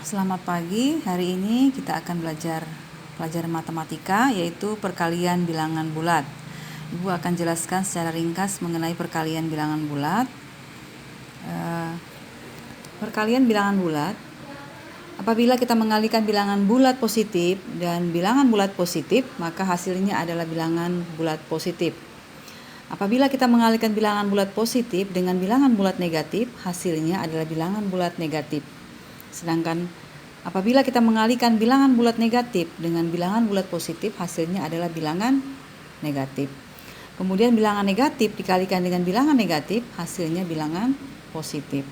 Selamat pagi, hari ini kita akan belajar pelajaran matematika yaitu perkalian bilangan bulat. Ibu akan jelaskan secara ringkas mengenai perkalian bilangan bulat. Perkalian bilangan bulat, apabila kita mengalihkan bilangan bulat positif dan bilangan bulat positif, maka hasilnya adalah bilangan bulat positif. Apabila kita mengalihkan bilangan bulat positif dengan bilangan bulat negatif, hasilnya adalah bilangan bulat negatif. Sedangkan apabila kita mengalihkan bilangan bulat negatif dengan bilangan bulat positif, hasilnya adalah bilangan negatif. Kemudian bilangan negatif dikalikan dengan bilangan negatif, hasilnya bilangan positif.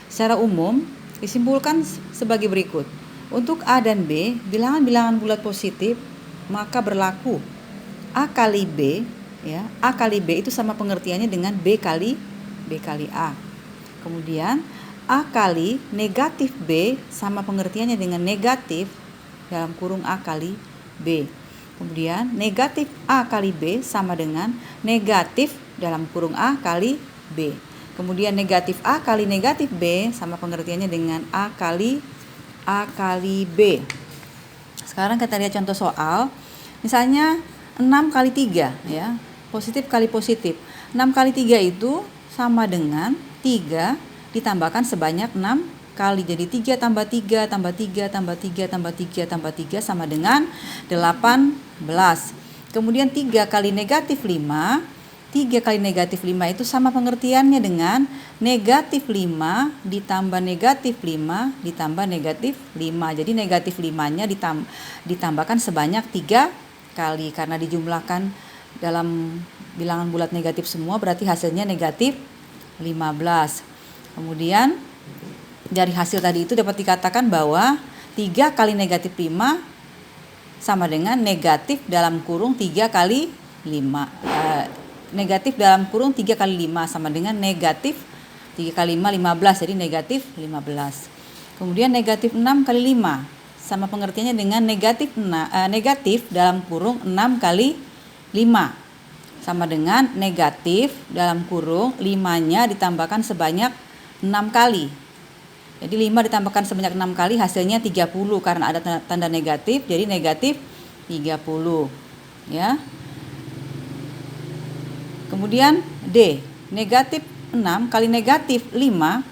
Secara umum disimpulkan sebagai berikut. Untuk A dan B, bilangan-bilangan bulat positif, maka berlaku A kali B, ya. A kali B itu sama pengertiannya dengan B kali A. Kemudian A kali negatif B sama pengertiannya dengan negatif dalam kurung A kali B. Kemudian negatif A kali B sama dengan negatif dalam kurung A kali B. Kemudian negatif A kali negatif B sama pengertiannya dengan A kali B. Sekarang kita lihat contoh soal. Misalnya 6 kali 3, ya. Positif kali positif. 6 kali 3 itu sama dengan 3 ditambahkan sebanyak 6 kali. Jadi 3 tambah 3 tambah 3 tambah 3 tambah 3 tambah 3 sama dengan 18. Kemudian 3 kali negatif 5. 3 kali negatif 5 itu sama pengertiannya dengan negatif 5 ditambah negatif 5 ditambah negatif 5. Jadi negatif 5-nya ditambahkan sebanyak 3 kali. Karena dijumlahkan dalam bilangan bulat negatif semua, berarti hasilnya negatif 15. Kemudian dari hasil tadi itu dapat dikatakan bahwa 3 kali negatif 5 sama dengan negatif dalam kurung 3 kali 5. Negatif dalam kurung 3 kali 5 sama dengan negatif 3 kali 5, 15. Jadi negatif 15. Kemudian negatif 6 kali 5 sama pengertiannya dengan negatif dalam kurung 6 kali 5 sama dengan negatif dalam kurung 5-nya ditambahkan sebanyak 6 kali. Jadi 5 ditambahkan sebanyak 6 kali hasilnya 30 karena ada tanda negatif, jadi negatif 30, ya. Kemudian D, negatif 6 kali negatif 5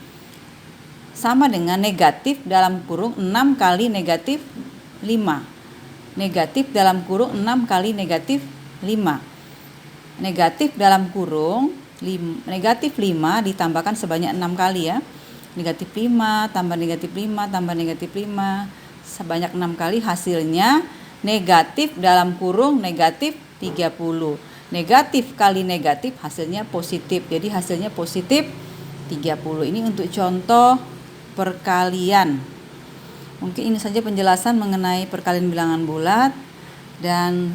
sama dengan negatif dalam kurung 6 kali negatif 5. Negatif dalam kurung 6 kali negatif 5. Negatif dalam kurung negatif 5 ditambahkan sebanyak 6 kali, ya. Negatif 5 tambah negatif 5 tambah negatif 5 sebanyak 6 kali, hasilnya negatif dalam kurung negatif 30. Negatif kali negatif hasilnya positif. Jadi hasilnya positif 30. Ini untuk contoh perkalian. Mungkin ini saja penjelasan mengenai perkalian bilangan bulat. Dan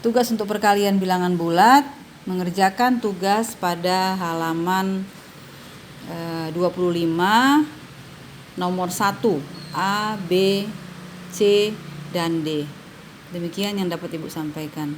tugas untuk perkalian bilangan bulat, mengerjakan tugas pada halaman 25 nomor 1 A, B, C, dan D. Demikian yang dapat Ibu sampaikan.